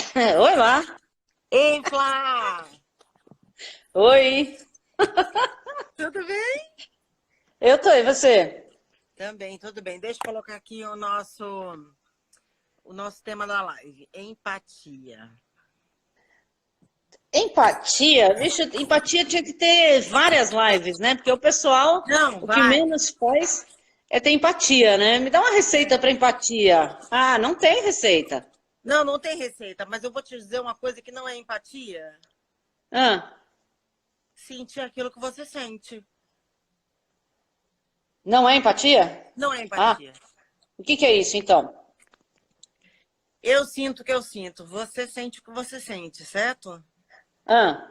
Oi lá. Ei, Flá! Oi. Tudo bem? Eu tô, e você? Também, tudo bem. Deixa eu colocar aqui o nosso tema da live, empatia. Empatia? Vixe, empatia tinha que ter várias lives, né? Porque o pessoal, Não, o que várias. menos faz é ter empatia, né? Me dá uma receita para empatia. Ah, não tem receita. Não, não tem receita, mas eu vou te dizer uma coisa que não é empatia. Ah, Sentir aquilo que você sente. não é empatia? Não é Ah, empatia. o que que é isso então? Eu sinto o que eu sinto. Você sente o que você sente, certo? Ah,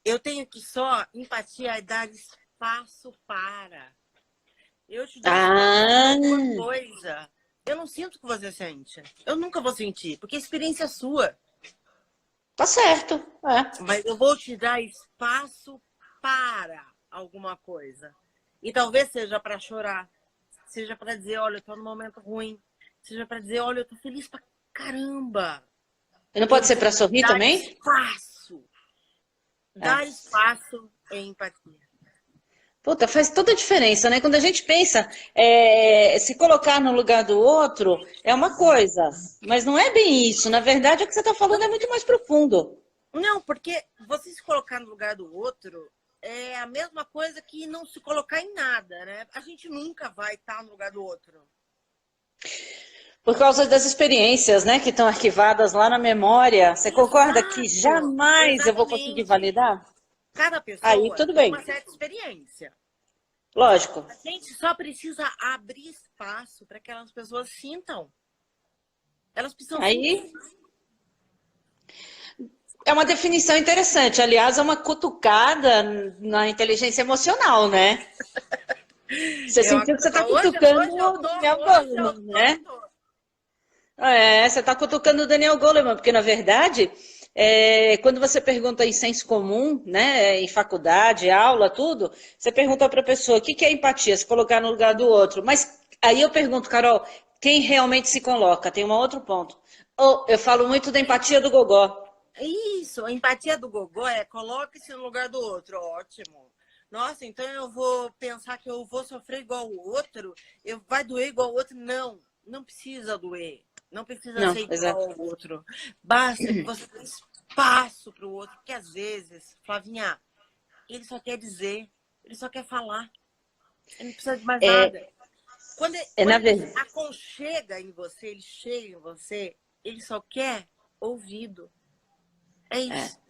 Eu tenho que só empatia é dar espaço para. Eu te dou espaço para ah, alguma coisa. Eu não sinto o que você sente. Eu nunca vou sentir, porque a experiência é sua. tá certo. É. Mas eu vou te dar espaço para alguma coisa. E talvez seja para chorar, seja para dizer, olha, eu tô num momento ruim, seja para dizer, olha, eu tô feliz pra caramba. E não E pode ser você para sorrir dar também? espaço. É. Dar espaço é empatia. Puta, faz toda a diferença, né? Quando a gente pensa, se colocar no lugar do outro é uma coisa, mas não é bem isso. Na verdade, o que você está falando é muito mais profundo. Não, porque você se colocar no lugar do outro é a mesma coisa que não se colocar em nada, né? A gente nunca vai estar no lugar do outro. Por causa das experiências, né, que estão arquivadas lá na memória. Você concorda que Exato, jamais eu vou conseguir exatamente. validar? Cada Aí pessoa tudo tem bem, uma certa experiência. lógico. A gente só precisa abrir espaço para que aquelas pessoas sintam. Elas precisam sentir. Aí é uma definição interessante. Aliás, é uma cutucada na inteligência emocional, né? Você sentiu que você está cutucando o Daniel Hoje eu Goleman, tô, né? tô. Você está cutucando o Daniel Goleman, porque na verdade, quando você pergunta em senso comum, né, em faculdade, aula, tudo, você pergunta para a pessoa o que que é empatia, se colocar no lugar do outro. Mas aí eu pergunto, Carol, quem realmente se coloca? Tem um outro ponto. Ou eu falo muito da empatia do gogó. Isso, a empatia do gogó é coloque-se no lugar do outro. Ótimo. Nossa, então eu vou pensar que eu vou sofrer igual o outro? Vai doer igual o outro? Não, não precisa doer. Não precisa Não, ser igual exato. ao outro. Basta que você dê espaço para o outro. Porque às vezes, Flavinha, ele só quer dizer, ele só quer falar. Ele não precisa de mais É, nada. Quando ele, é quando na ele verdade. aconchega em você, ele chega em você, ele só quer ouvido. É isso.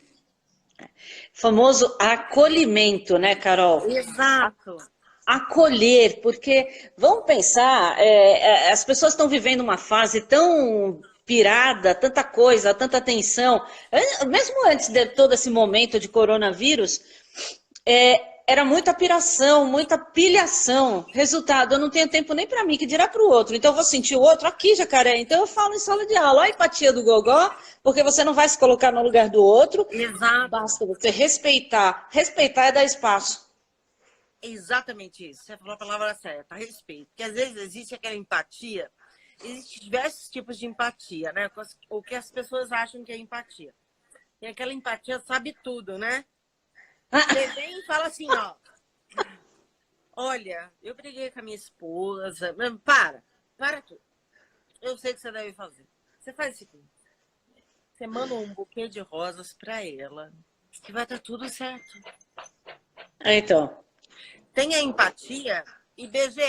Famoso acolhimento, né, Carol? Exato. Acolher, porque vamos pensar, as pessoas estão vivendo uma fase tão pirada, tanta coisa, tanta tensão. Mesmo antes de todo esse momento de coronavírus, era muita piração, muita pilhação. Resultado, eu não tenho tempo nem para mim, que dirá para o outro. Então eu vou sentir o outro aqui, jacaré. Então eu falo em sala de aula, a empatia do gogó, porque você não vai se colocar no lugar do outro. Exato. Basta você respeitar. Respeitar é dar espaço. Exatamente isso. Você falou a palavra certa, respeito. Porque às vezes existe aquela empatia, existem diversos tipos de empatia, né? O que as pessoas acham que é empatia. Tem aquela empatia sabe tudo, né? Você vem e fala assim, ó. Olha, eu briguei com a minha esposa. Para tudo. Eu sei o que você deve fazer. Você faz o seguinte: você manda um buquê de rosas para ela, que vai estar tudo certo. Então. Tenha empatia e BGE.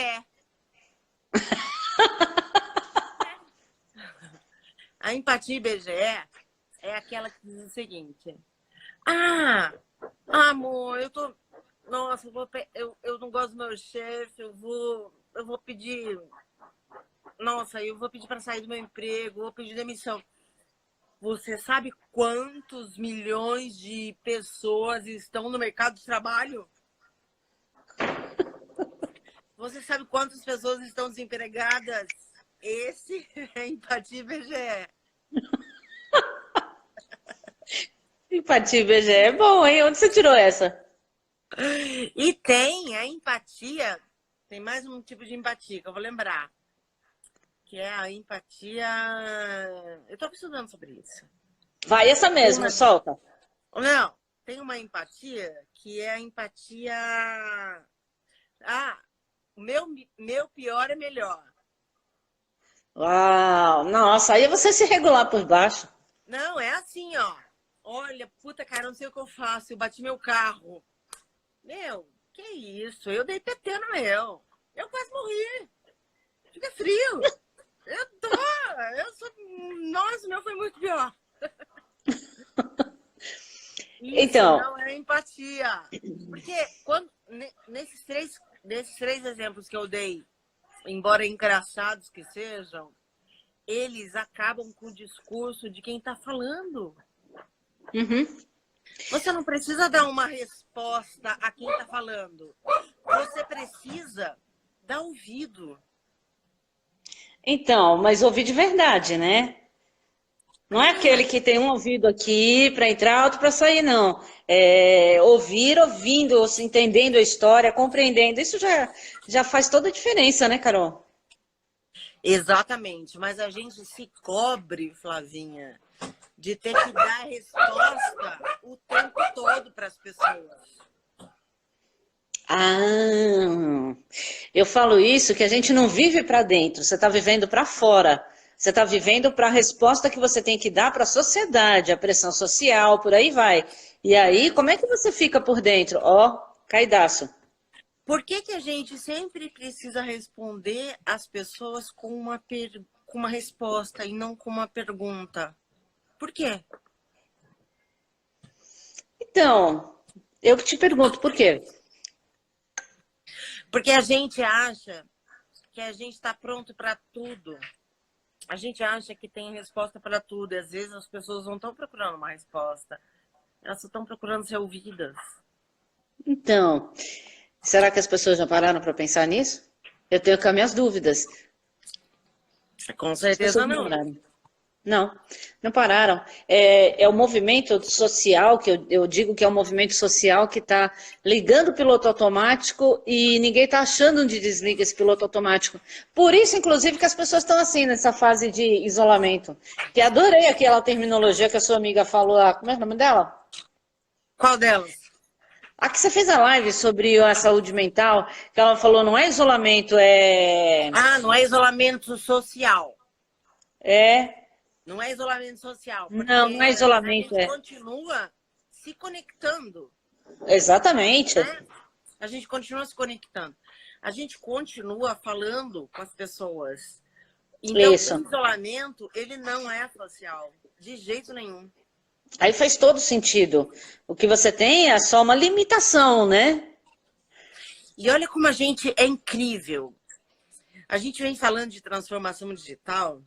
A empatia e BGE é aquela que diz o seguinte: Ah, amor, eu tô. Nossa, eu não gosto do meu chefe, eu vou pedir. Nossa, eu vou pedir para sair do meu emprego, vou pedir demissão. Você sabe quantos milhões de pessoas estão no mercado de trabalho? Você sabe quantas pessoas estão desempregadas? Esse é empatia e BGE. Empatia BG é bom, hein? Onde você tirou essa? E tem a empatia, tem mais um tipo de empatia que eu vou lembrar, que é a empatia. Eu estou estudando sobre isso. Vai, essa mesmo, solta. Não, tem uma empatia que é a empatia. Ah, o meu pior é melhor. Uau, nossa, aí você se regular por baixo. Não, é assim, ó. Olha, puta, cara, não sei o que eu faço. Eu bati meu carro. Meu, que isso? Eu dei PT no meu. Eu quase morri. Fica frio. Eu sou. Nossa, o meu foi muito pior. Isso Então, não é empatia. Porque quando, nesses três exemplos que eu dei, embora engraçados que sejam, eles acabam com o discurso de quem está falando. uhum. Você não precisa dar uma resposta a quem está falando. Você precisa dar ouvido. Então, mas ouvir de verdade, né? Não é aquele que tem um ouvido aqui para entrar, outro para sair, não. É ouvir, ouvindo, entendendo a história, compreendendo. Isso já faz toda a diferença, né, Carol? Exatamente. Mas a gente se cobre, Flavinha, de ter que dar resposta o tempo todo para as pessoas. Ah, eu falo isso que a gente não vive para dentro, você está vivendo para fora. Você está vivendo para a resposta que você tem que dar para a sociedade, a pressão social, por aí vai. E aí, como é que você fica por dentro? Ó, caidaço. Por que a gente sempre precisa responder às pessoas com uma resposta e não com uma pergunta? Por quê? Então, eu que te pergunto, por quê? Porque a gente acha que a gente está pronto para tudo. A gente acha que tem resposta para tudo. E às vezes as pessoas não estão procurando uma resposta. Elas só estão procurando ser ouvidas. Então, será que as pessoas já pararam para pensar nisso? Eu tenho cá minhas dúvidas. Com As pessoas certeza não não. pararam. Não, não pararam. É o movimento social, que eu digo que é o movimento social que está ligando o piloto automático e ninguém está achando onde desliga esse piloto automático. Por isso, inclusive, que as pessoas estão assim, nessa fase de isolamento. Que adorei aquela terminologia que a sua amiga falou lá. Como é o nome dela? Qual delas? A que você fez a live sobre a saúde mental, que ela falou, não é isolamento, Ah, não é isolamento social. é, Não é isolamento social, não, porque não é a isolamento, gente continua se conectando, exatamente. né? A gente continua se conectando. A gente continua falando com as pessoas. Então, o Isso. isolamento, ele não é social, de jeito nenhum. Aí faz todo sentido. O que você tem é só uma limitação, né? E olha como a gente é incrível. A gente vem falando de transformação digital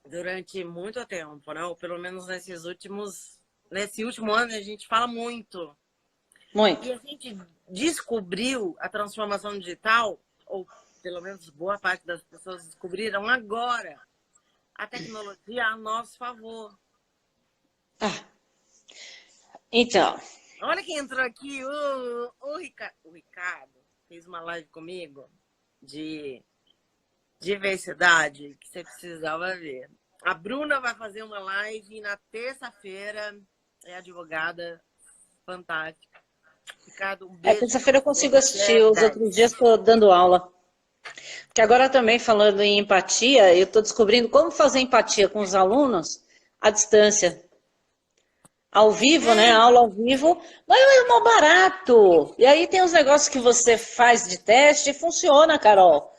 durante muito tempo, né? Ou pelo menos nesse último ano a gente fala muito. Muito. E a gente descobriu a transformação digital, ou pelo menos boa parte das pessoas descobriram agora a tecnologia a nosso favor. Ah, então, Olha quem entrou aqui, o Ricardo. O Ricardo fez uma live comigo de diversidade que você precisava ver. A Bruna vai fazer uma live na terça-feira, é advogada fantástica. Ricardo, um beijo pra terça-feira eu você. consigo Você é assistir, os outros 10. dias estou dando aula. Porque agora também falando em empatia, eu estou descobrindo como fazer empatia com os alunos à distância. Ao vivo, né? É, Aula ao vivo, mas é mó barato. E aí tem uns negócios que você faz de teste e funciona, Carol.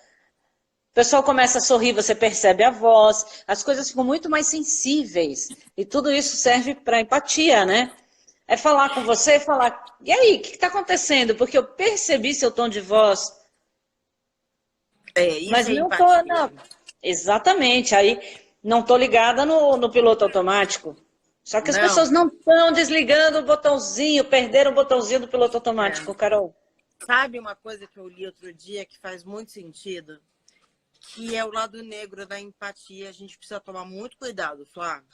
O pessoal começa a sorrir, você percebe a voz, as coisas ficam muito mais sensíveis. E tudo isso serve para empatia, né? É falar com você e falar, e aí, o que está acontecendo? Porque eu percebi seu tom de voz, isso mas é não tô, empatia. não. Exatamente, aí não tô ligada no piloto automático. Só que as pessoas Não, não estão desligando o botãozinho, perderam o botãozinho do piloto é. automático, Carol. Sabe uma coisa que eu li outro dia que faz muito sentido? Que é o lado negro da empatia. A gente precisa tomar muito cuidado, Flávio.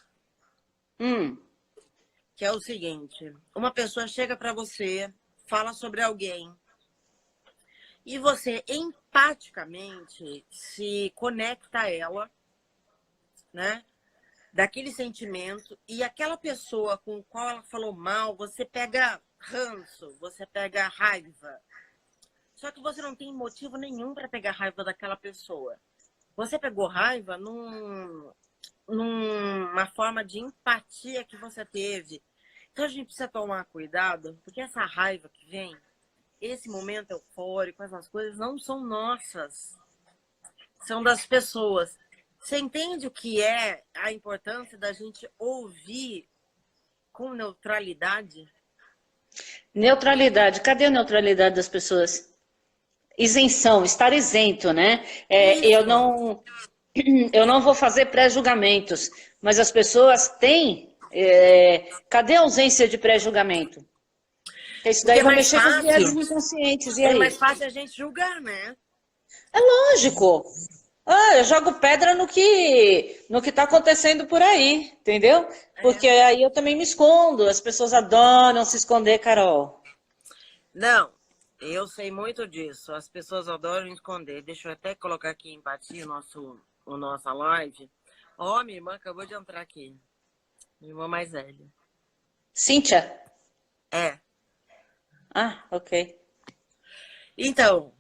Hum, Que é o seguinte: uma pessoa chega para você, fala sobre alguém, e você empaticamente se conecta a ela né? Daquele sentimento, e aquela pessoa com qual ela falou mal, você pega ranço, você pega raiva. Só que você não tem motivo nenhum para pegar raiva daquela pessoa. Você pegou raiva numa forma de empatia que você teve. Então a gente precisa tomar cuidado, porque essa raiva que vem, esse momento eufórico, essas coisas não são nossas, são das pessoas. Você entende o que é a importância da gente ouvir com neutralidade? Neutralidade. Cadê a neutralidade das pessoas? Isenção, estar isento, né? Isso. Eu não vou fazer pré-julgamentos, mas as pessoas têm. Cadê a ausência de pré-julgamento? Isso Porque daí vai mexer com os vieses fácil, inconscientes, e é aí? mais fácil a gente julgar, né? É lógico. Ah, eu jogo pedra no que está acontecendo por aí, entendeu? É. Porque aí eu também me escondo. As pessoas adoram se esconder, Carol. Não, eu sei muito disso. As pessoas adoram esconder. Deixa eu até colocar aqui empatia o nossa live. Ó, minha irmã acabou de entrar aqui. Minha irmã mais velha. Cíntia? É. Ah, ok. Então,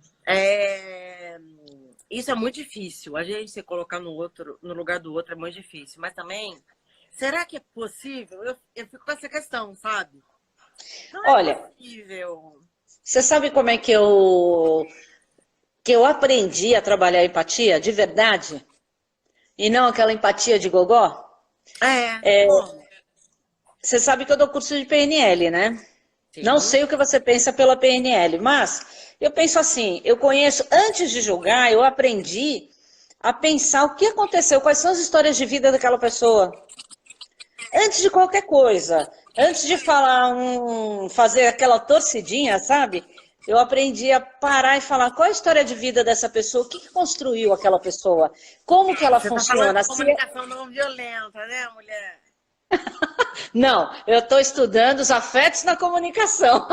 isso é muito difícil. A gente se colocar no lugar do outro é muito difícil. Mas também, será que é possível? Eu fico com essa questão, sabe? Não é Olha, possível. você sabe como é que eu aprendi a trabalhar empatia de verdade? E não aquela empatia de gogó? Como? Você sabe que eu dou curso de PNL, né? Não Sim. sei o que você pensa pela PNL, mas eu penso assim, eu conheço, antes de julgar, eu aprendi a pensar o que aconteceu, quais são as histórias de vida daquela pessoa. Antes de qualquer coisa, antes de falar fazer aquela torcidinha, sabe? Eu aprendi a parar e falar qual é a história de vida dessa pessoa, o que que construiu aquela pessoa, como que ela Você está falando funciona. de comunicação não violenta, né, mulher? Não, eu estou estudando os afetos na comunicação.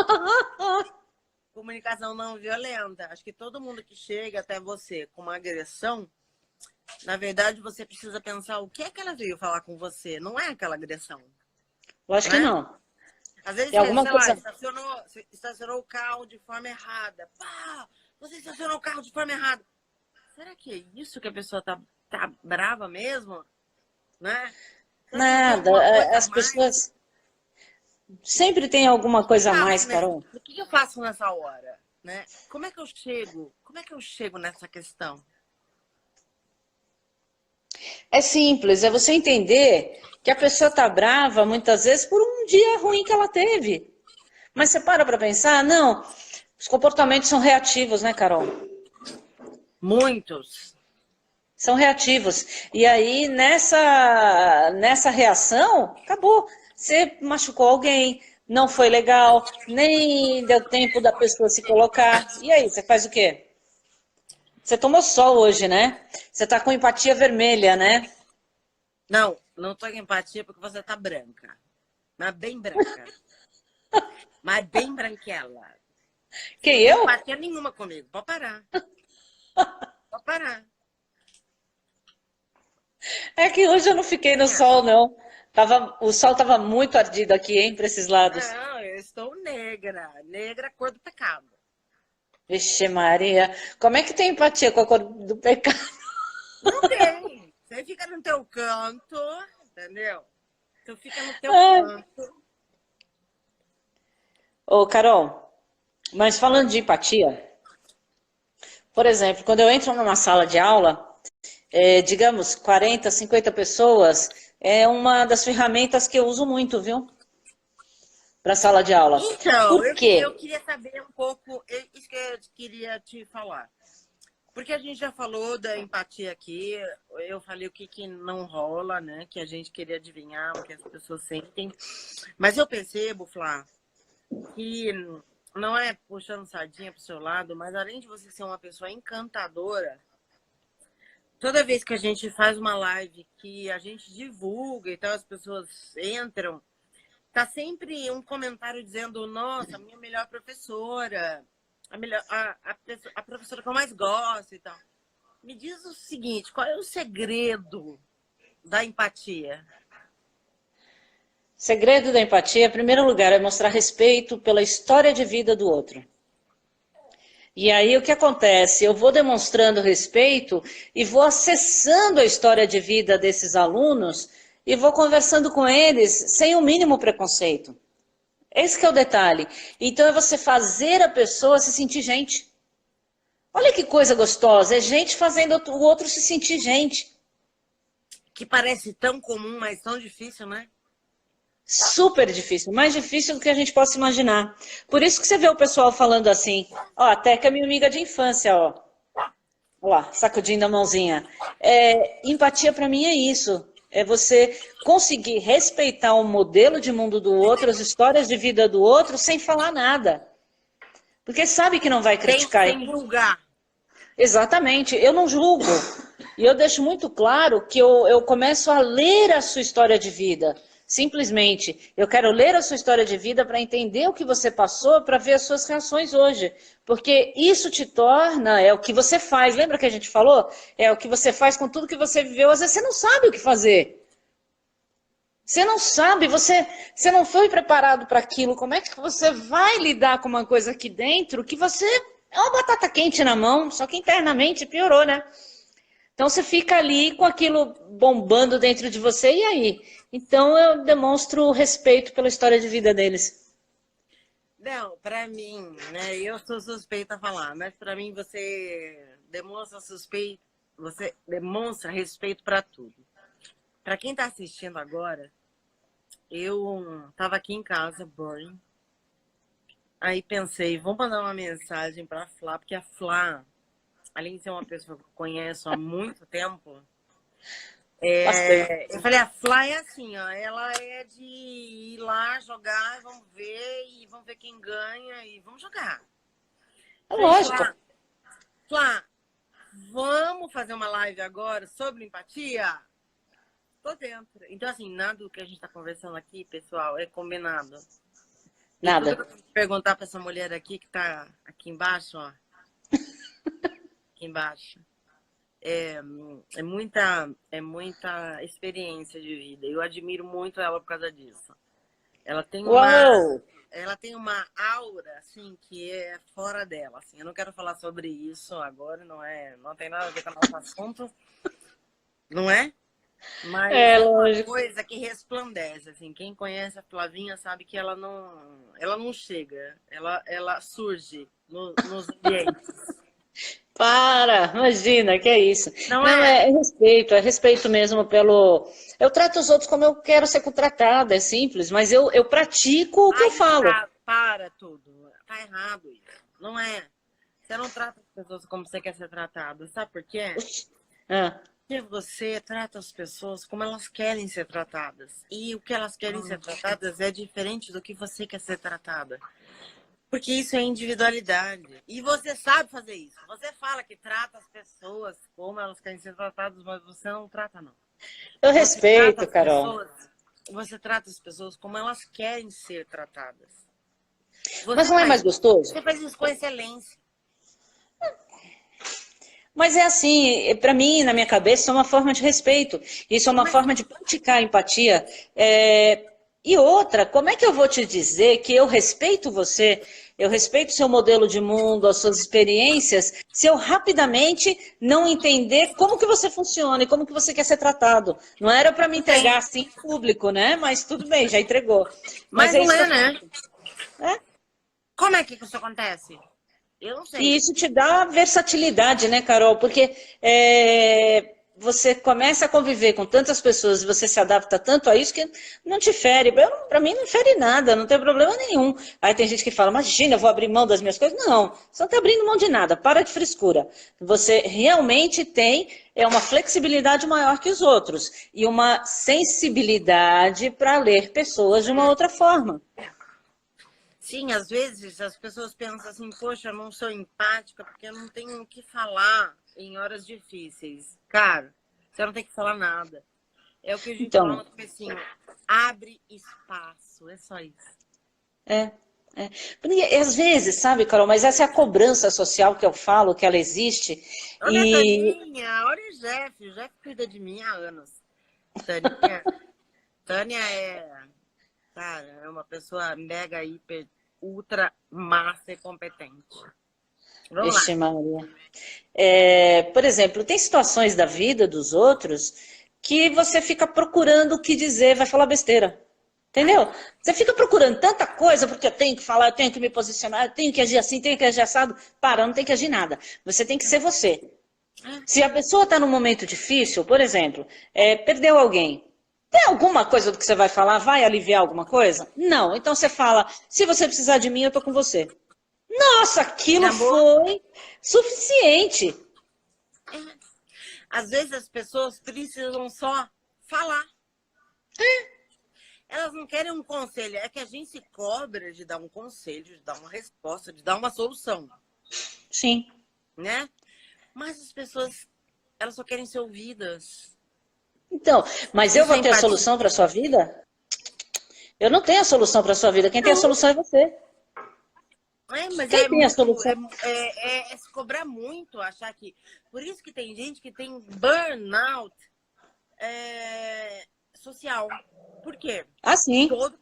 Comunicação não violenta. Acho que todo mundo que chega até você com uma agressão, na verdade, você precisa pensar o que é que ela veio falar com você. Não é aquela agressão, Lógico que né? não. Às vezes É você, alguma sei lá, coisa. estacionou o carro de forma errada. Pá! Você estacionou o carro de forma errada. Será que é isso que a pessoa tá brava mesmo? Né? Será que não tem Nada. alguma coisa a As mais? pessoas sempre tem alguma coisa a mais, Carol. O que eu faço nessa hora? Né? Como é que eu chego? Como é que eu chego nessa questão? É simples, é você entender que a pessoa está brava muitas vezes por um dia ruim que ela teve. Mas você para pensar, não, os comportamentos são reativos, né, Carol? Muitos. São reativos. E aí, nessa reação, acabou. Você machucou alguém, não foi legal, nem deu tempo da pessoa se colocar. E aí, você faz o quê? Você tomou sol hoje, né? Você tá com empatia vermelha, né? Não, não tô com empatia porque você tá branca. Mas bem branca. Mas bem branquela. Você Quem não tem eu? empatia nenhuma comigo. Pode parar. Pode parar. É que hoje eu não fiquei no Tem sol, essa. não. O sol tava muito ardido aqui, hein, para esses lados. Não, eu estou negra. Negra, cor do pecado. Vixe, Maria, como é que tem empatia com a cor do pecado? Não tem. Você fica no teu canto, entendeu? Tu fica no teu Ai. canto. Ô, Carol, mas falando de empatia, por exemplo, quando eu entro numa sala de aula, digamos 40, 50 pessoas, é uma das ferramentas que eu uso muito, viu? Para sala de aula. Então, Por eu quê? queria saber um pouco, isso que eu queria te falar. Porque a gente já falou da empatia aqui, eu falei o que, que não rola, né? Que a gente queria adivinhar o que as pessoas sentem. Mas eu percebo, Flá, que não é puxando sardinha pro seu lado, mas além de você ser uma pessoa encantadora, toda vez que a gente faz uma live que a gente divulga e tal, as pessoas entram, tá sempre um comentário dizendo, nossa, minha melhor professora, a professora que eu mais gosto e tal. Me diz o seguinte, qual é o segredo da empatia? Segredo da empatia, em primeiro lugar, é mostrar respeito pela história de vida do outro. E aí o que acontece? Eu vou demonstrando respeito e vou acessando a história de vida desses alunos e vou conversando com eles sem o mínimo preconceito. Esse que é o detalhe. Então é você fazer a pessoa se sentir gente. Olha que coisa gostosa, é gente fazendo o outro se sentir gente. Que parece tão comum, mas tão difícil, né? Super difícil, mais difícil do que a gente possa imaginar. Por isso que você vê o pessoal falando assim, ó, até que é minha amiga de infância, ó. Olha lá, sacudindo a mãozinha. Empatia para mim é isso. É você conseguir respeitar o modelo de mundo do outro, as histórias de vida do outro, sem falar nada. Porque sabe que não vai criticar. Sem julgar. Exatamente, eu não julgo. E eu deixo muito claro que eu começo a ler a sua história de vida. Simplesmente, eu quero ler a sua história de vida para entender o que você passou, para ver as suas reações hoje. Porque isso te torna, é o que você faz. Lembra que a gente falou? É o que você faz com tudo que você viveu. Às vezes você não sabe o que fazer. Você não sabe, você não foi preparado para aquilo. Como é que você vai lidar com uma coisa aqui dentro que você é uma batata quente na mão, só que internamente piorou, né? Então você fica ali com aquilo bombando dentro de você, e aí? Então eu demonstro respeito pela história de vida deles. Não, para mim, né? Eu sou suspeita a falar, mas para mim você demonstra respeito para tudo. Para quem está assistindo agora, eu estava aqui em casa, boring. Aí pensei, vamos mandar uma mensagem para a Flá, porque a Flá, além de ser uma pessoa que eu conheço há muito tempo, eu falei, a Flá é assim, ó, ela é de ir lá jogar, vamos ver quem ganha e vamos jogar. É lógico. Flá, vamos fazer uma live agora sobre empatia? Tô dentro. Então, assim, nada do que a gente tá conversando aqui, pessoal, é combinado. Nada. Eu vou perguntar para essa mulher aqui que tá aqui embaixo, ó. Aqui embaixo. É muita experiência de vida. Eu admiro muito ela por causa disso. Ela tem uma aura, assim, que é fora dela. Assim. Eu não quero falar sobre isso agora, não tem nada a ver com o nosso assunto. Não é? Mas é uma coisa que resplandece, assim. Quem conhece a Flavinha sabe que ela não chega, ela surge nos ambientes. Imagina, que é isso. Não, é respeito mesmo pelo... Eu trato os outros como eu quero ser contratada, é simples, mas eu pratico o que eu falo. Para tudo, tá errado isso. Não é. Você não trata as pessoas como você quer ser tratado, sabe por quê? Porque você trata as pessoas como elas querem ser tratadas. E o que elas querem ser tratadas é diferente do que você quer ser tratada. Porque isso é individualidade. E você sabe fazer isso. Você fala que trata as pessoas como elas querem ser tratadas, mas você não trata, não. Eu respeito, Carol. Você trata as pessoas como elas querem ser tratadas. Mas não é mais gostoso? Você faz isso com excelência. Mas é assim, para mim, na minha cabeça, isso é uma forma de respeito. Isso é uma forma de praticar empatia. E outra, como é que eu vou te dizer que eu respeito você, eu respeito o seu modelo de mundo, as suas experiências, se eu rapidamente não entender como que você funciona e como que você quer ser tratado? Não era para me entregar assim em público, né? Mas tudo bem, já entregou. Mas é não isso, né? Como é que isso acontece? Eu não sei. E isso te dá versatilidade, né, Carol? Porque você começa a conviver com tantas pessoas e você se adapta tanto a isso que não te fere. Para mim não fere nada, não tem problema nenhum. Aí tem gente que fala, imagina, eu vou abrir mão das minhas coisas. Não, você não está abrindo mão de nada, para de frescura. Você realmente tem uma flexibilidade maior que os outros e uma sensibilidade para ler pessoas de uma outra forma. Sim, às vezes as pessoas pensam assim, poxa, eu não sou empática porque eu não tenho o que falar em horas difíceis. Cara, você não tem que falar nada. É o que a gente fala no comecinho. Abre espaço, é só isso. E, às vezes, sabe, Carol, mas essa é a cobrança social que eu falo, que ela existe. Olha a Taninha, olha o Jeff cuida de mim há anos. Tânia, Tânia cara, é uma pessoa mega, hiper, ultra, massa e competente. Vamos lá. Vixe, Maria. Por exemplo, tem situações da vida dos outros que você fica procurando o que dizer, vai falar besteira. Entendeu? Você fica procurando tanta coisa, porque eu tenho que falar, eu tenho que me posicionar, eu tenho que agir assim, tenho que agir assado. Para, não tem que agir nada. Você tem que ser você. Se a pessoa está num momento difícil, por exemplo, perdeu alguém, tem alguma coisa do que você vai falar? Vai aliviar alguma coisa? Não. Então você fala, se você precisar de mim, eu tô com você. Nossa, aquilo foi suficiente. Às vezes as pessoas precisam só falar. Elas não querem um conselho. É que a gente se cobra de dar um conselho, de dar uma resposta, de dar uma solução. Sim. Né? Mas as pessoas, elas só querem ser ouvidas. Então, mas eu vou ter a solução para a sua vida? Eu não tenho a solução para a sua vida. Quem tem a solução é você. Mas quem tem a solução? É se cobrar muito, achar que... Por isso que tem gente que tem burnout social. Por quê? Ah, sim. Todo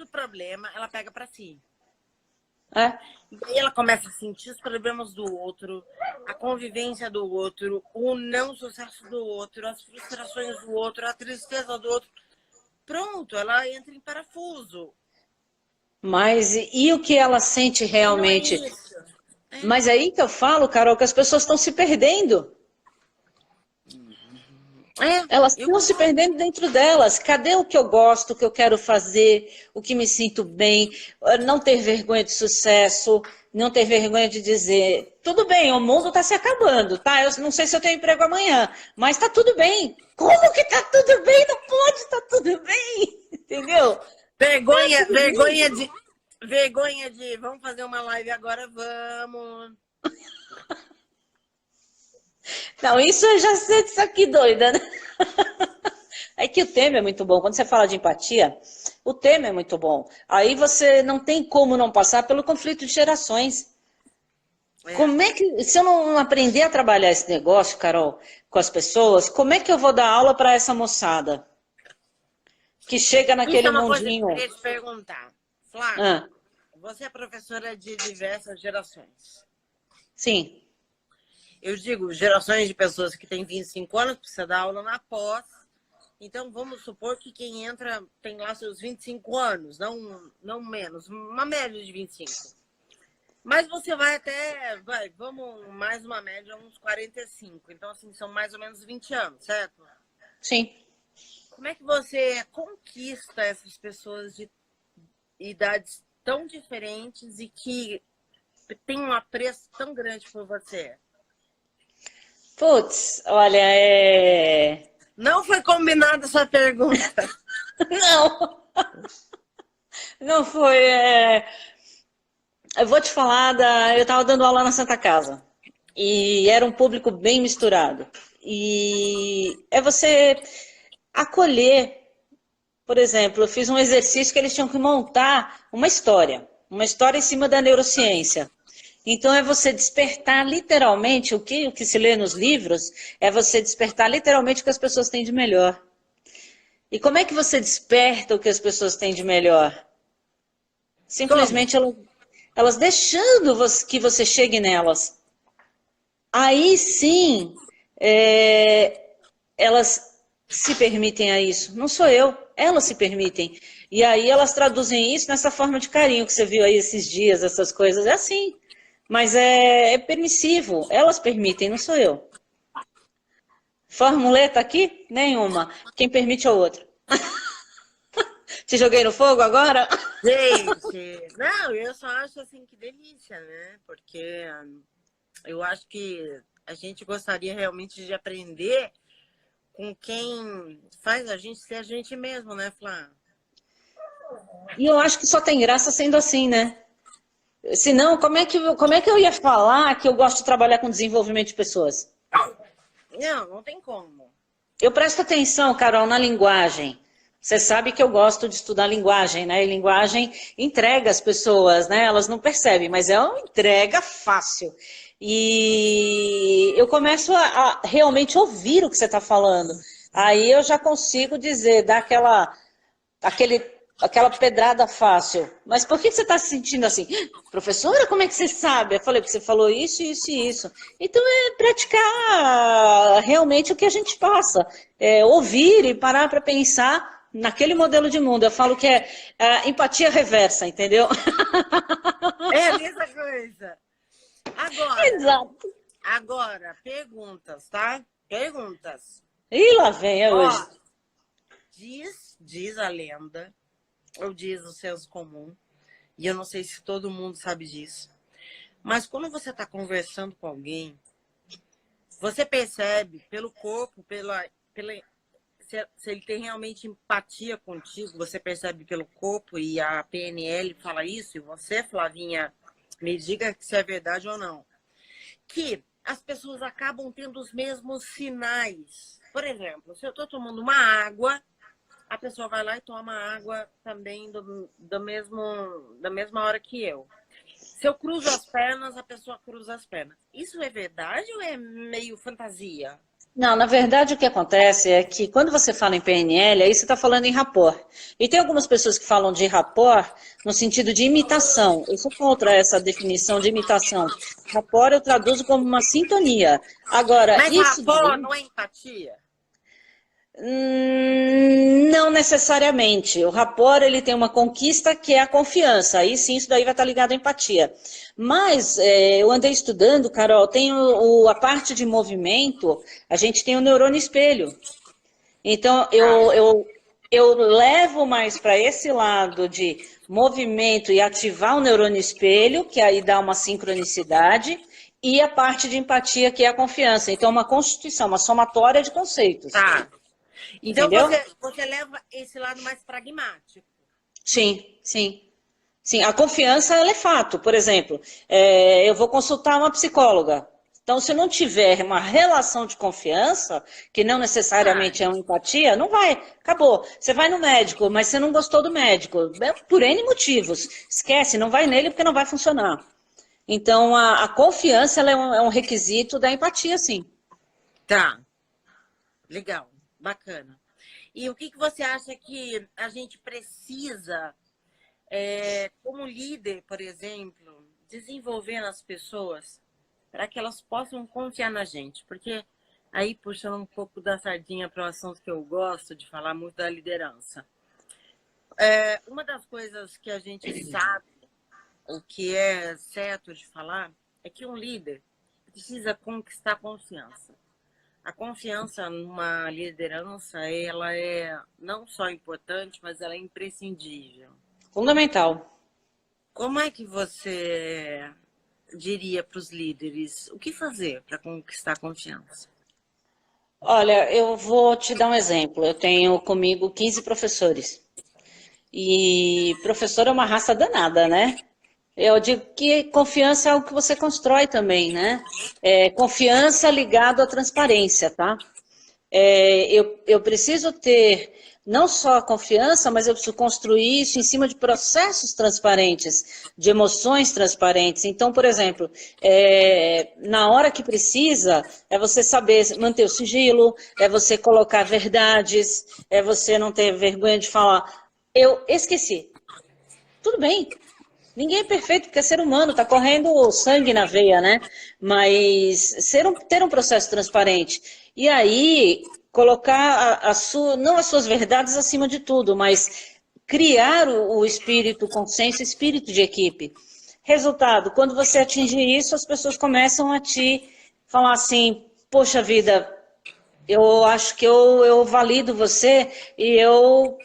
problema ela pega para si. E aí ela começa a sentir os problemas do outro, a convivência do outro, o não sucesso do outro, as frustrações do outro, a tristeza do outro. Pronto, ela entra em parafuso. Mas e o que ela sente realmente? Não é isso. Mas é aí que eu falo, Carol, que as pessoas estão se perdendo. Elas estão se perdendo dentro delas. Cadê o que eu gosto, o que eu quero fazer, o que me sinto bem? Não ter vergonha de sucesso, não ter vergonha de dizer, tudo bem, o mundo está se acabando, tá? Eu não sei se eu tenho emprego amanhã, mas está tudo bem. Como que está tudo bem? Não pode estar tudo bem, entendeu? Vergonha de, vamos fazer uma live agora, vamos. Não, isso eu já sei disso aqui, doida, né? É que o tema é muito bom. Quando você fala de empatia, o tema é muito bom. Aí você não tem como não passar pelo conflito de gerações. Como é que, se eu não aprender a trabalhar esse negócio, Carol, com as pessoas, como é que eu vou dar aula para essa moçada que chega naquele mundinho? Coisa que eu queria te perguntar. Flávia, você é professora de diversas gerações. Sim. Eu digo, gerações de pessoas que têm 25 anos, precisa dar aula na pós. Então, vamos supor que quem entra tem lá seus 25 anos, não menos, uma média de 25. Mas você vai vamos mais uma média, uns 45. Então, assim, são mais ou menos 20 anos, certo? Sim. Como é que você conquista essas pessoas de idades tão diferentes e que têm um apreço tão grande por você? Putz, olha, Não foi combinada essa pergunta. Não. Não foi. Eu vou te falar eu estava dando aula na Santa Casa. E era um público bem misturado. E é você acolher. Por exemplo, eu fiz um exercício que eles tinham que montar uma história em cima da neurociência. Então, é você despertar literalmente, o que se lê nos livros, é você despertar literalmente o que as pessoas têm de melhor. E como é que você desperta o que as pessoas têm de melhor? Simplesmente elas deixando que você chegue nelas. Aí sim, elas se permitem a isso. Não sou eu, elas se permitem. E aí elas traduzem isso nessa forma de carinho que você viu aí esses dias, essas coisas. É assim. Mas é permissivo, elas permitem, não sou eu. Formuleta aqui? Nenhuma. Quem permite é o outro. Te joguei no fogo agora? Gente, não, eu só acho assim que delícia, né? Porque eu acho que a gente gostaria realmente de aprender com quem faz a gente ser a gente mesmo, né, Flá? E eu acho que só tem graça sendo assim, né? Senão, como é que eu ia falar que eu gosto de trabalhar com desenvolvimento de pessoas? Não tem como. Eu presto atenção, Carol, na linguagem. Você sabe que eu gosto de estudar linguagem, né? E linguagem entrega as pessoas, né? Elas não percebem, mas é uma entrega fácil. E eu começo a realmente ouvir o que você está falando. Aí eu já consigo dizer, dar aquela pedrada fácil. Mas por que você está se sentindo assim? Professora, como é que você sabe? Eu falei, porque você falou isso, isso e isso. Então é praticar realmente o que a gente passa. É ouvir e parar para pensar naquele modelo de mundo. Eu falo que é empatia reversa, entendeu? É a mesma coisa. Agora, Exato. agora, perguntas, tá? Perguntas. E lá vem, é hoje. Ó, diz a lenda, ou diz o senso comum, e eu não sei se todo mundo sabe disso, mas quando você está conversando com alguém, você percebe pelo corpo, se ele tem realmente empatia contigo, você percebe pelo corpo, e a PNL fala isso, e você, Flavinha, me diga se é verdade ou não, que as pessoas acabam tendo os mesmos sinais. Por exemplo, se eu estou tomando uma água, a pessoa vai lá e toma água também da mesma hora que eu. Se eu cruzo as pernas, a pessoa cruza as pernas. Isso é verdade ou é meio fantasia? Não, na verdade o que acontece é que quando você fala em PNL, aí você está falando em rapport. E tem algumas pessoas que falam de rapport no sentido de imitação. Eu sou contra essa definição de imitação. Rapport eu traduzo como uma sintonia. Agora, Mas isso rapport daí, não é empatia? não necessariamente. O rapport ele tem uma conquista que é a confiança. Aí sim, isso daí vai estar ligado à empatia. Mas eu andei estudando, Carol, tem a parte de movimento, a gente tem o neurônio espelho. Então, Ah, eu levo mais para esse lado de movimento e ativar o neurônio espelho, que aí dá uma sincronicidade, e a parte de empatia, que é a confiança. Então, uma constituição, uma somatória de conceitos. tá. Então Entendeu? você leva esse lado mais pragmático. Sim, sim. Sim, a confiança ela é fato. Por exemplo, eu vou consultar uma psicóloga. Então, se não tiver uma relação de confiança, que não Ah, necessariamente é uma empatia, não vai. Acabou. Você vai no médico, mas você não gostou do médico. É por N motivos. Esquece, não vai nele porque não vai funcionar. Então, a confiança ela é um requisito da empatia, sim. tá. Legal. Bacana. E o que você acha que a gente precisa, como líder, por exemplo, desenvolver nas pessoas para que elas possam confiar na gente? Porque aí, puxando um pouco da sardinha para o assunto que eu gosto de falar muito da liderança. Uma das coisas que a gente sabe, o que é certo de falar, é que um líder precisa conquistar confiança. A confiança numa liderança, ela é não só importante, mas ela é imprescindível. Fundamental. Como é que você diria para os líderes o que fazer para conquistar a confiança? Olha, eu vou te dar um exemplo. Eu tenho comigo 15 professores. E professor é uma raça danada, né? Eu digo que confiança é algo que você constrói também, né? Confiança ligado à transparência, tá? Eu preciso ter não só a confiança, mas eu preciso construir isso em cima de processos transparentes, de emoções transparentes. Então, por exemplo, na hora que precisa, é você saber manter o sigilo, é você colocar verdades, é você não ter vergonha de falar, eu esqueci. Tudo bem, ninguém é perfeito, porque é ser humano, está correndo sangue na veia, né? Mas ter um processo transparente. E aí, colocar não as suas verdades acima de tudo, mas criar o espírito consenso, espírito de equipe. Resultado, quando você atingir isso, as pessoas começam a te falar assim, poxa vida, eu acho que eu valido você e eu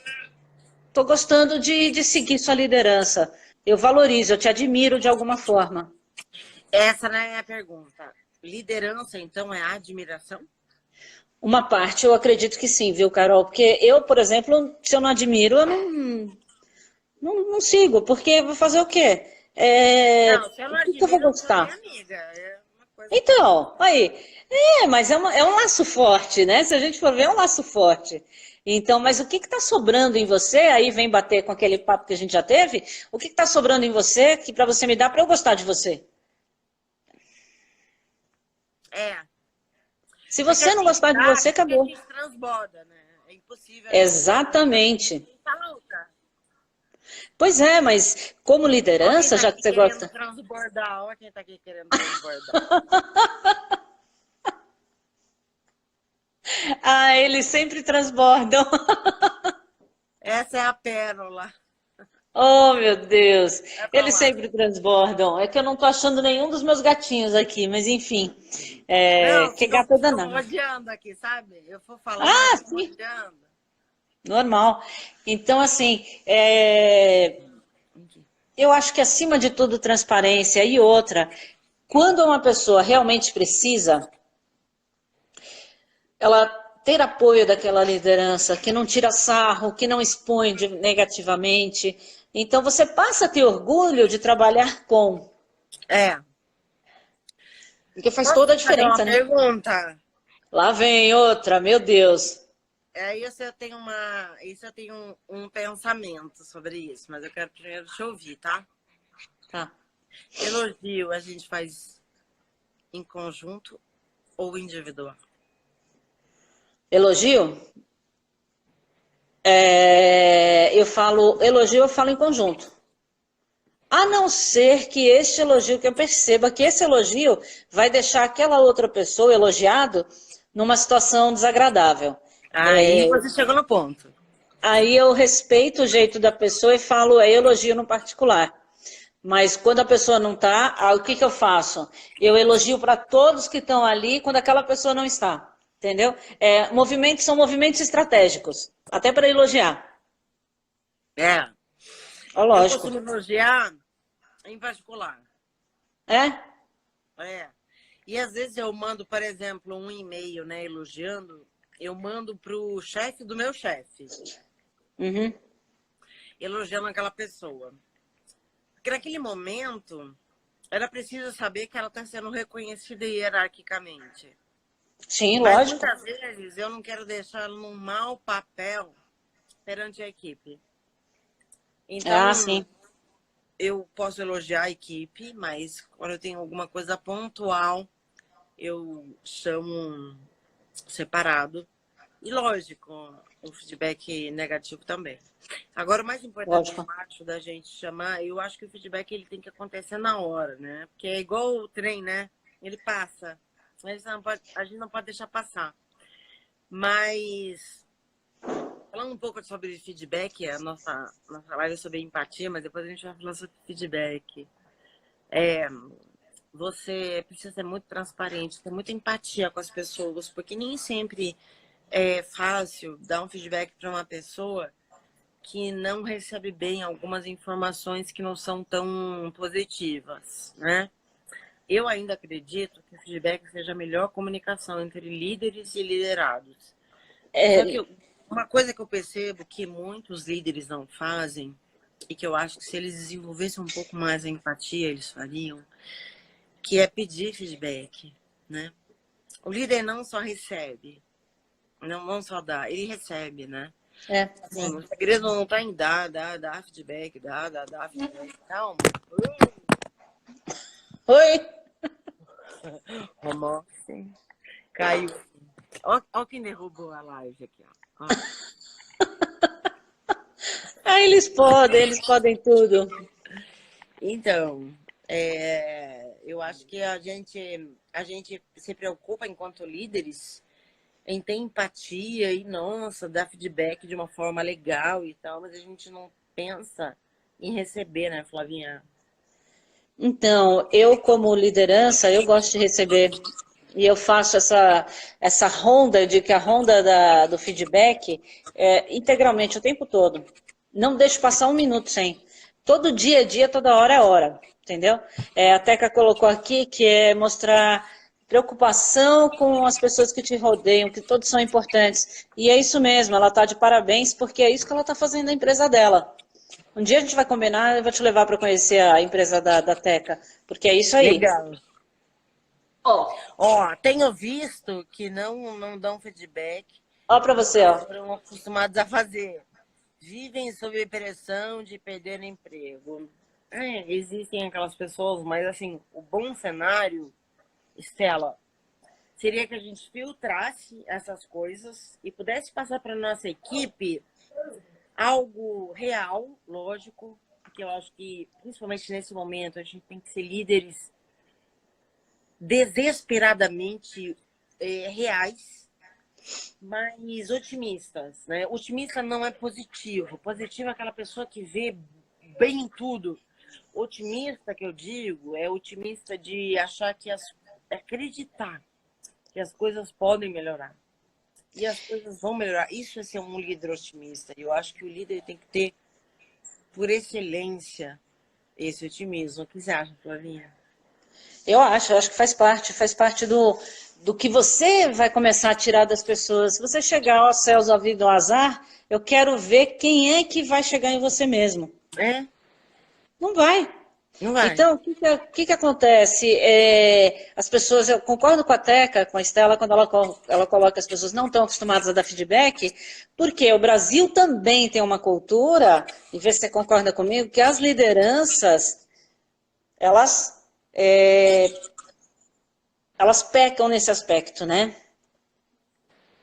estou gostando de seguir sua liderança. Eu valorizo, eu te admiro de alguma forma. Essa não é a pergunta. Liderança, então, é admiração? Uma parte eu acredito que sim, viu, Carol? Porque eu, por exemplo, se eu não admiro, eu não sigo, porque vou fazer o quê? Não, se eu O não que eu vou admiro, eu não sou nem gostar? amiga. É uma coisa que. Então, aí, mas é um laço forte, né? Se a gente for ver, é um laço forte. Então, mas o que está sobrando em você? Aí vem bater com aquele papo que a gente já teve. O que está sobrando em você que para você me dar para eu gostar de você? É. Se É que a você não gente gostar de dá você, porque a acabou. gente transborda, né? É impossível a gente Exatamente. falta. Pois é, mas como Ó quem liderança, tá já que aqui você querendo gosta. transbordar, ó quem tá aqui querendo transbordar. Ah, eles sempre transbordam. Essa é a pérola. Oh, meu Deus. Vai pra Eles lá. sempre transbordam. É que eu não tô achando nenhum dos meus gatinhos aqui, mas enfim. Não, Que ficam, gato é ficam danado. rodeando aqui, sabe? Eu vou falando, eles Ah, ficam sim, rodeando. normal. Então, assim, Aqui. eu acho que acima de tudo, transparência e outra, quando uma pessoa realmente precisa, ela ter apoio daquela liderança, que não tira sarro, que não expõe negativamente. Então, você passa a ter orgulho de trabalhar com, É. porque faz Posso toda a te fazer uma diferença, né? pergunta? Lá vem outra, meu Deus. Isso eu tenho um pensamento sobre isso, mas eu quero primeiro te ouvir, tá? Tá. Elogio a gente faz em conjunto ou individual? Elogio? Elogio, eu falo em conjunto. A não ser que este elogio, que eu perceba que esse elogio vai deixar aquela outra pessoa, elogiado, numa situação desagradável. Aí você chegou no ponto. Aí eu respeito o jeito da pessoa e falo, elogio no particular. Mas quando a pessoa não está, o que eu faço? Eu elogio para todos que estão ali quando aquela pessoa não está. Entendeu? Movimentos são movimentos estratégicos, até para elogiar. É. Ó, Eu lógico. costumo elogiar em particular. É? É. E às vezes eu mando, por exemplo, um e-mail, né, elogiando, eu mando pro chefe do meu chefe, Uhum. elogiando aquela pessoa. Porque naquele momento, era preciso saber que ela está sendo reconhecida hierarquicamente. Sim, Mas lógico. muitas vezes eu não quero deixar ela num mau papel perante a equipe. Ah, Então, sim. eu posso elogiar a equipe, mas quando eu tenho alguma coisa pontual, eu chamo separado. E lógico, o feedback negativo também. Agora, o mais importante que Lógico. eu acho da gente chamar, eu acho que o feedback ele tem que acontecer na hora, né? Porque é igual o trem, né? Ele passa. A gente não pode deixar passar. Mas, falando um pouco sobre feedback, a nossa live é sobre empatia, mas depois a gente vai falar sobre feedback. Você precisa ser muito transparente, ter muita empatia com as pessoas, porque nem sempre é fácil dar um feedback para uma pessoa que não recebe bem algumas informações que não são tão positivas, né? Eu ainda acredito que o feedback seja a melhor comunicação entre líderes e liderados. Só que uma coisa que eu percebo que muitos líderes não fazem, e que eu acho que se eles desenvolvessem um pouco mais a empatia, eles fariam, que é pedir feedback, né? O líder não só recebe, não só dá, ele recebe, né? É. Sim, o segredo não tá em dar feedback, dar feedback. Calma. Oi! Romance. Caiu. Ó quem derrubou a live aqui, ó. Ah, eles podem tudo. Então, eu acho que a gente se preocupa enquanto líderes em ter empatia e, nossa, dar feedback de uma forma legal e tal, mas a gente não pensa em receber, né, Flavinha? Então, eu como liderança, eu gosto de receber e eu faço essa ronda, de que a ronda do feedback integralmente o tempo todo. Não deixo passar um minuto sem. Todo dia é dia, toda hora é hora, entendeu? A Teca colocou aqui que é mostrar preocupação com as pessoas que te rodeiam, que todos são importantes. E é isso mesmo, ela está de parabéns, porque é isso que ela está fazendo na empresa dela. Um dia a gente vai combinar, eu vou te levar para conhecer a empresa da Teca, porque é isso aí. Legal. Ó, Ó, tenho visto que não dão feedback ó para porque você, ó. foram acostumados a fazer. Vivem sob pressão de perder emprego. Existem aquelas pessoas, mas assim, o bom cenário, Estela, seria que a gente filtrasse essas coisas e pudesse passar para nossa equipe algo real, lógico, porque eu acho que, principalmente nesse momento, a gente tem que ser líderes desesperadamente reais, mas otimistas, né? Otimista não é positivo. Positivo é aquela pessoa que vê bem em tudo. Otimista, que eu digo, é otimista de achar que acreditar que as coisas podem melhorar. E as coisas vão melhorar. Isso é ser um líder otimista. Eu acho que o líder tem que ter, por excelência, esse otimismo. O que você acha, Flavinha? Eu acho que faz parte do que você vai começar a tirar das pessoas. Se você chegar aos céus, à vida, ao azar, eu quero ver quem é que vai chegar em você mesmo. É? Não vai. Não vai. Então, o que acontece? As pessoas, eu concordo com a Teca, com a Estela, quando ela coloca que as pessoas não estão acostumadas a dar feedback, porque o Brasil também tem uma cultura, e vê se você concorda comigo, que as lideranças, elas, é, elas pecam nesse aspecto, né?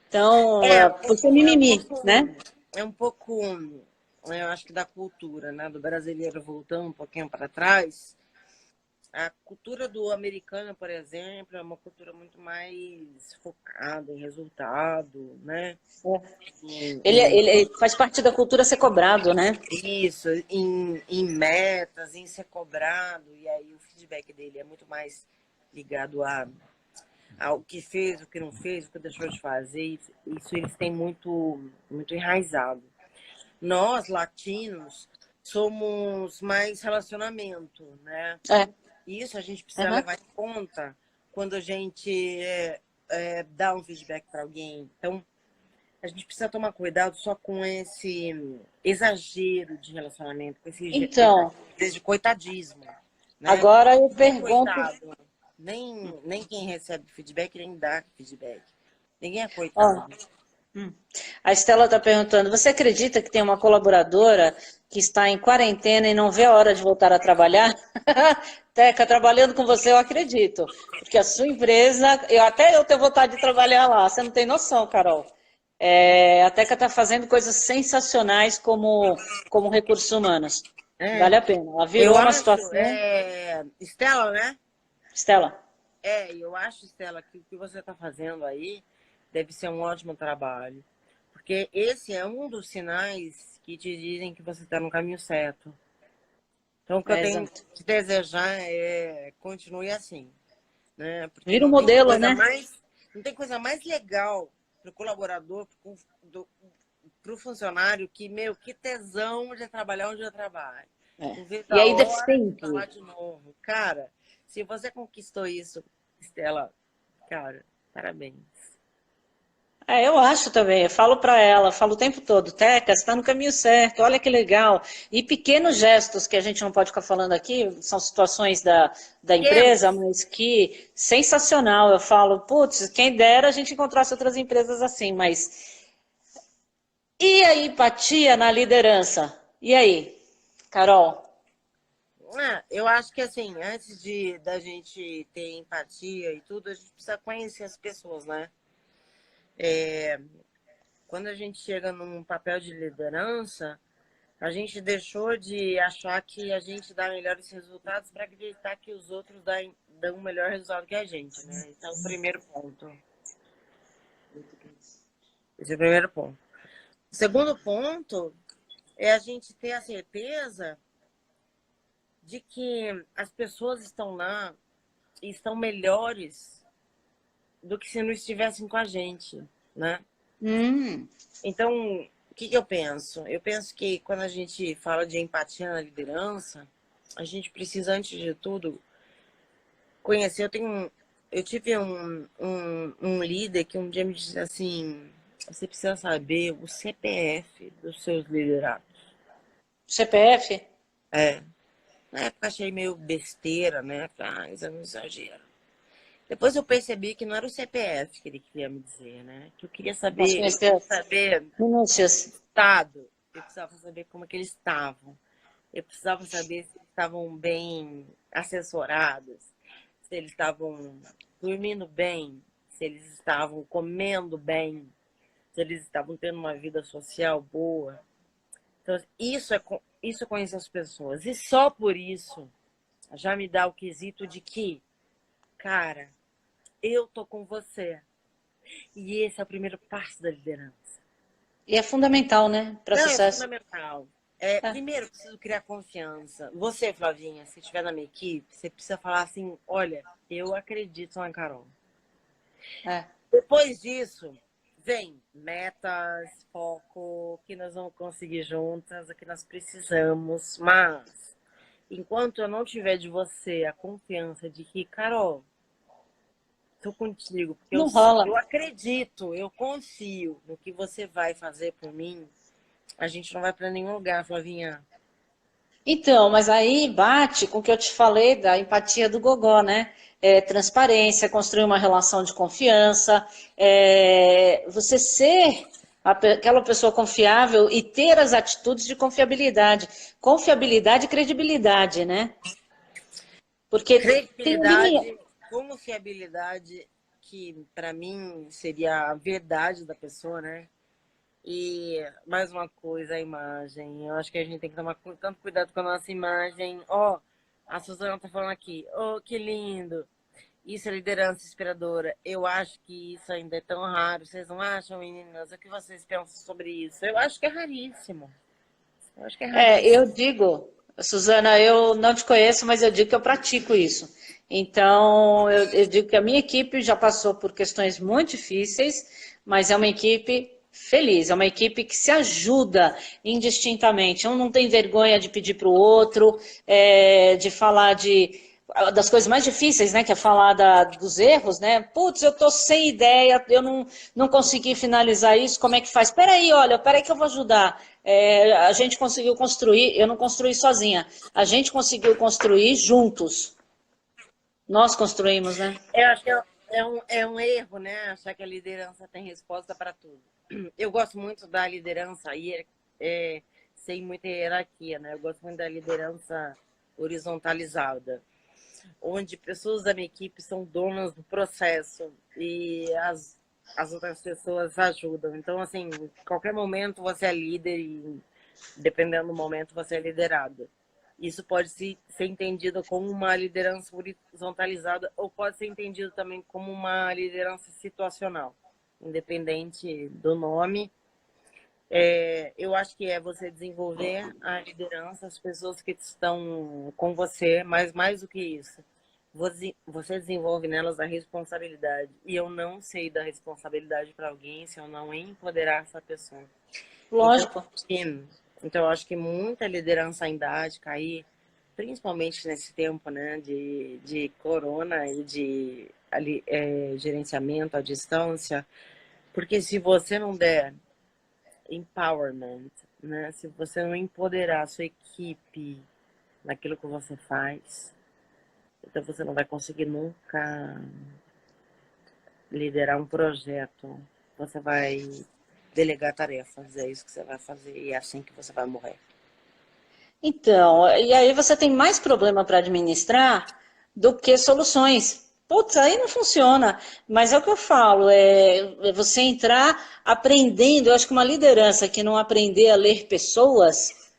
Então, por ser mimimi, né? É um pouco, eu acho que da cultura, né? Do brasileiro voltando um pouquinho para trás. A cultura do americano, por exemplo, é uma cultura muito mais focada em resultado, né? Ele faz parte da cultura ser cobrado, né? Isso, em metas, em ser cobrado, e aí o feedback dele é muito mais ligado ao que fez, o que não fez, o que deixou de fazer. Isso eles têm muito enraizado. Nós, latinos, somos mais relacionamento, né? É. Isso a gente precisa Uhum. levar em conta quando a gente dá um feedback para alguém. Então, a gente precisa tomar cuidado só com esse exagero de relacionamento, com esse Então, exagero de coitadismo, né? agora eu Ninguém é pergunto, coitado, nem quem recebe feedback, nem dá feedback. Ninguém é ó, coitado. a Estela está perguntando, você acredita que tem uma colaboradora que está em quarentena e não vê a hora de voltar a trabalhar? Teca, trabalhando com você, eu acredito. Porque a sua empresa, até eu tenho vontade de trabalhar lá, você não tem noção, Carol. A Teca está fazendo coisas sensacionais como recursos humanos. É, Vale a pena. Ela eu virou uma acho, situação. Estela, né? Estela, Eu acho, Estela, que o que você está fazendo aí deve ser um ótimo trabalho. Porque esse é um dos sinais que te dizem que você está no caminho certo. Então, o que eu tenho exato. que te desejar é continue assim, né? Porque Vira um modelo, né? não tem coisa mais legal para o colaborador, para o funcionário, que, meu, que tesão de trabalhar onde eu trabalho. É. Não vejo E a aí hora de estar lá sempre. de novo. Cara, se você conquistou isso, Estela, cara, parabéns. Eu acho também. Eu falo para ela, falo o tempo todo, Teca, você está no caminho certo, olha que legal. E pequenos gestos que a gente não pode ficar falando aqui, são situações da empresa, Pequenos. mas que sensacional. Eu falo, putz, quem dera a gente encontrasse outras empresas assim, mas. E a empatia na liderança? E aí, Carol? Eu acho que assim, antes da gente ter empatia e tudo, a gente precisa conhecer as pessoas, né? Quando a gente chega num papel de liderança, a gente deixou de achar que a gente dá melhores resultados para acreditar que os outros dão um melhor resultado que a gente, né? Esse é o primeiro ponto. Esse é o primeiro ponto. O segundo ponto é a gente ter a certeza de que as pessoas estão lá e estão melhores do que se não estivessem com a gente, né? Hum, Então, o que eu penso? Eu penso que quando a gente fala de empatia na liderança, a gente precisa, antes de tudo, conhecer. Eu tive um líder que um dia me disse assim: você precisa saber o CPF dos seus liderados. CPF? É. Na época achei meio besteira, né? Isso é um exagero. Depois eu percebi que não era o CPF que ele queria me dizer, né? Que Nós eu queria conhecemos saber minúcias. estado. Eu precisava saber como é que eles estavam. Eu precisava saber se eles estavam bem assessorados, se eles estavam dormindo bem, se eles estavam comendo bem, se eles estavam tendo uma vida social boa. Então, isso é conhecer as pessoas. E só por isso já me dá o quesito de que, cara, eu tô com você. E esse é o primeiro passo da liderança. E é fundamental, né, para Não, é sucesso. fundamental. É. Primeiro, eu preciso criar confiança. Você, Flavinha, se estiver na minha equipe, você precisa falar assim, olha, eu acredito na Carol. É. Depois disso, vem metas, foco, que nós vamos conseguir juntas, o que nós precisamos. Mas, enquanto eu não tiver de você a confiança de que, Carol, tô contigo, porque Não rola. eu acredito, eu confio no que você vai fazer por mim, a gente não vai para nenhum lugar, Flavinha. Então, mas aí bate com o que eu te falei da empatia do gogó, né? Transparência, construir uma relação de confiança, você ser aquela pessoa confiável e ter as atitudes de confiabilidade. Confiabilidade e credibilidade, né? Porque tem um limite. Credibilidade, confiabilidade, que para mim seria a verdade da pessoa, né? E mais uma coisa, a imagem. Eu acho que a gente tem que tomar tanto cuidado com a nossa imagem. Ó, a Suzana tá falando aqui. Oh, que lindo. Isso é liderança inspiradora. Eu acho que isso ainda é tão raro. Vocês não acham, meninas? O que vocês pensam sobre isso? Eu acho que é raríssimo. Eu acho que é raríssimo. Eu digo, Suzana, eu não te conheço, mas eu digo que eu pratico isso. Então, eu digo que a minha equipe já passou por questões muito difíceis, mas é uma equipe feliz, é uma equipe que se ajuda indistintamente. Um não tem vergonha de pedir para o outro, de falar das coisas mais difíceis, né, que é falar dos erros, né? Putz, eu tô sem ideia, eu não consegui finalizar isso, como é que faz? Peraí que eu vou ajudar. A gente conseguiu construir, eu não construí sozinha, a gente conseguiu construir juntos. Nós construímos, né? Eu acho que é um erro, né? Achar que a liderança tem resposta para tudo. Eu gosto muito da liderança sem muita hierarquia, né? Eu gosto muito da liderança horizontalizada, onde pessoas da minha equipe são donas do processo e as outras pessoas ajudam. Então, assim, em qualquer momento você é líder e, dependendo do momento, você é liderado. Isso pode ser entendido como uma liderança horizontalizada ou pode ser entendido também como uma liderança situacional, independente do nome. Eu acho que é você desenvolver a liderança, as pessoas que estão com você, mas mais do que isso, você desenvolve nelas a responsabilidade. E eu não sei dar responsabilidade para alguém se eu não empoderar essa pessoa. Lógico. Então, eu acho que muita liderança ainda há de cair, principalmente nesse tempo, né, de corona e de gerenciamento à distância, porque se você não der empowerment, né, se você não empoderar a sua equipe naquilo que você faz, então você não vai conseguir nunca liderar um projeto. Você vai delegar tarefas, é isso que você vai fazer e é assim que você vai morrer. Então, e aí você tem mais problema para administrar do que soluções. Putz, aí não funciona. Mas é o que eu falo, é você entrar aprendendo. Eu acho que uma liderança que não aprender a ler pessoas,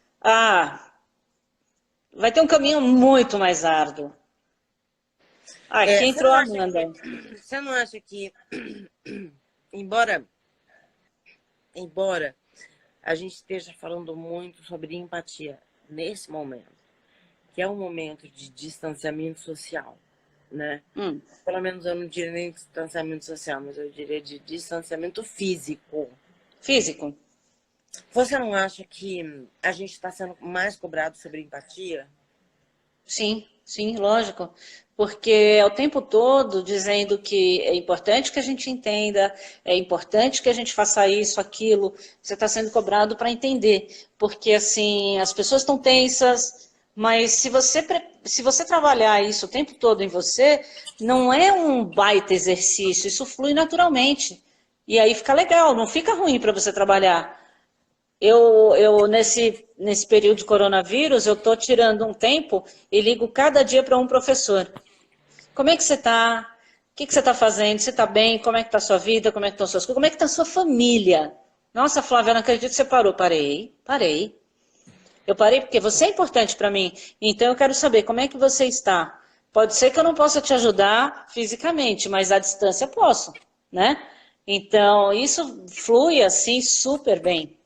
vai ter um caminho muito mais árduo. Aqui entrou a Amanda. Você não acha que, embora a gente esteja falando muito sobre empatia nesse momento, que é um momento de distanciamento social, né? Pelo menos eu não diria nem distanciamento social, mas eu diria de distanciamento físico. Físico. Você não acha que a gente está sendo mais cobrado sobre empatia? Sim, sim, lógico. Porque é o tempo todo dizendo que é importante que a gente entenda, é importante que a gente faça isso, aquilo. Você está sendo cobrado para entender. Porque, assim, as pessoas estão tensas, mas se você trabalhar isso o tempo todo em você, não é um baita exercício, isso flui naturalmente. E aí fica legal, não fica ruim para você trabalhar. Nesse período de coronavírus, eu estou tirando um tempo e ligo cada dia para um professor. Como é que você está? que você está fazendo? Você está bem? Como é que está a sua vida? Como é que estão suas coisas? Como é que está a sua família? Nossa, Flávia, eu não acredito que você parou. Parei. Eu parei porque você é importante para mim. Então eu quero saber como é que você está. Pode ser que eu não possa te ajudar fisicamente, mas à distância posso, né? Então isso flui assim super bem.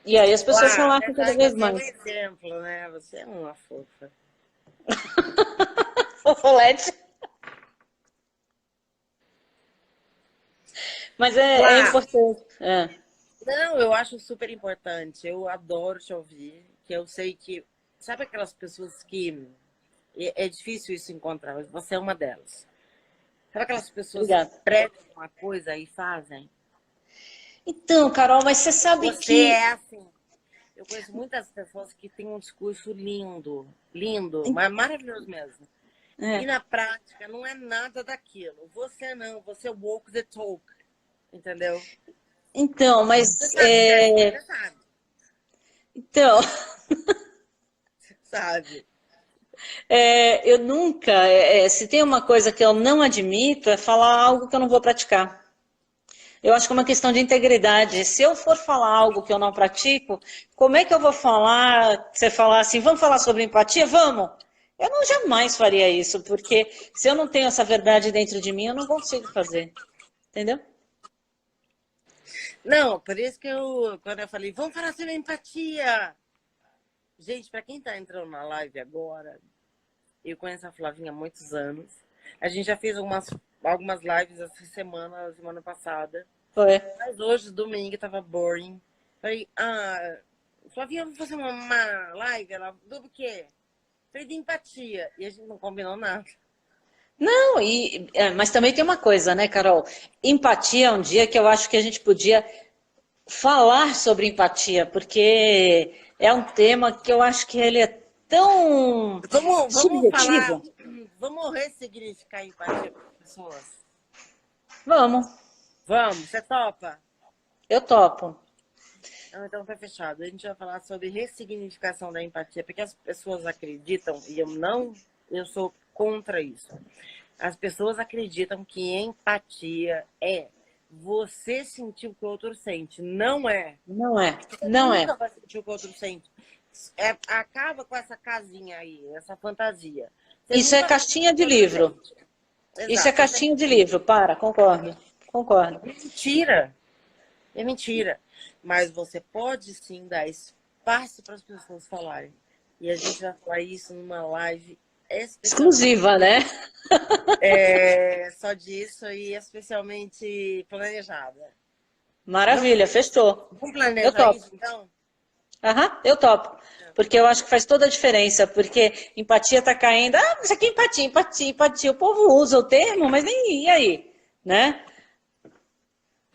E aí as pessoas Claro, relaxam apesar cada que vez você é um mais. exemplo, né? Você é uma fofa. Fofolete. Mas é Flá, importante. É. não, eu acho super importante. Eu adoro te ouvir, que eu sei que... Sabe aquelas pessoas que... É difícil isso encontrar, mas você é uma delas. Sabe aquelas pessoas que Obrigada. pregam uma coisa e fazem? Então, Carol, mas você sabe Você que. é assim. Eu conheço muitas pessoas que têm um discurso lindo, lindo, mas maravilhoso mesmo. E É. na prática não é nada daquilo. Você não, você walk the talk, entendeu? Então, Você mas. sabe que é assim, você sabe, Então, você sabe. eu nunca. Se tem uma coisa que eu não admito, é falar algo que eu não vou praticar. Eu acho que é uma questão de integridade. Se eu for falar algo que eu não pratico, como é que eu vou falar? Você falar assim, vamos falar sobre empatia? Vamos! Eu não jamais faria isso, porque se eu não tenho essa verdade dentro de mim, eu não consigo fazer. Entendeu? Não, por isso que quando eu falei, vamos falar sobre empatia. Gente, para quem tá entrando na live agora, eu conheço a Flavinha há muitos anos. A gente já fez algumas lives essa semana passada. Foi. Mas hoje, domingo, tava boring. Falei, Flavinha, vamos fazer uma live? Ela, do quê? Falei, de empatia. E a gente não combinou nada. Não, mas também tem uma coisa, né, Carol? Empatia é um dia que eu acho que a gente podia falar sobre empatia, porque é um tema que eu acho que ele é tão Vamos falar, subjetivo. vamos ressignificar empatia para as pessoas. Vamos, Vamos, você topa? eu topo. Então tá fechado. A gente vai falar sobre ressignificação da empatia, porque as pessoas acreditam, e eu sou contra isso. As pessoas acreditam que empatia é você sentir o que o outro sente. Não é. Não é, Você não nunca é. vai sentir o que o outro sente. Acaba com essa casinha aí, essa fantasia. Você Isso é nunca vai sentir caixinha o que de o outro livro. sente. Isso é Exato. caixinha de livro, concordo, concordo. Mentira. É mentira. Mas você pode sim dar espaço para as pessoas falarem. E a gente vai falar isso numa live especialmente Exclusiva, né? só disso e especialmente planejada. Maravilha, fechou. Vamos Eu planejar topo. isso, então? Aham, eu topo. Porque eu acho que faz toda a diferença, porque empatia está caindo. Ah, mas aqui é empatia, empatia, empatia. O povo usa o termo, mas nem e aí, né?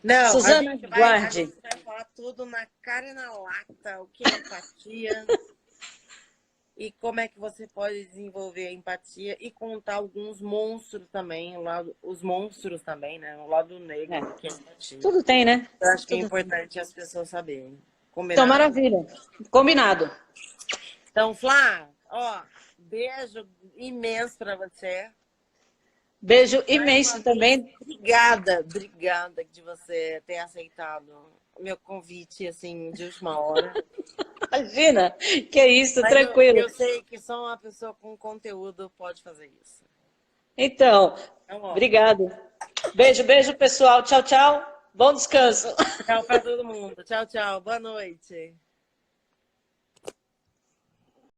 Não, Suzana, a guarde. gente vai falar tudo na cara e na lata, o que é empatia e como é que você pode desenvolver a empatia e contar alguns monstros também, os monstros também, né? O lado É, negro que é a empatia. tudo tem, né? Eu acho que é Tudo tem. importante as pessoas saberem. Então, Combinado? maravilha. Combinado. Então, Flá, ó, beijo imenso para você. Beijo Mais uma imenso vez, também. obrigada de você ter aceitado o meu convite, assim, de última hora. Imagina, que é isso, Mas tranquilo. eu sei que só uma pessoa com conteúdo pode fazer isso. Então, Então, ó, obrigado. Beijo, beijo, pessoal. Tchau, tchau. Bom descanso. tchau para todo mundo. Tchau, tchau. Boa noite.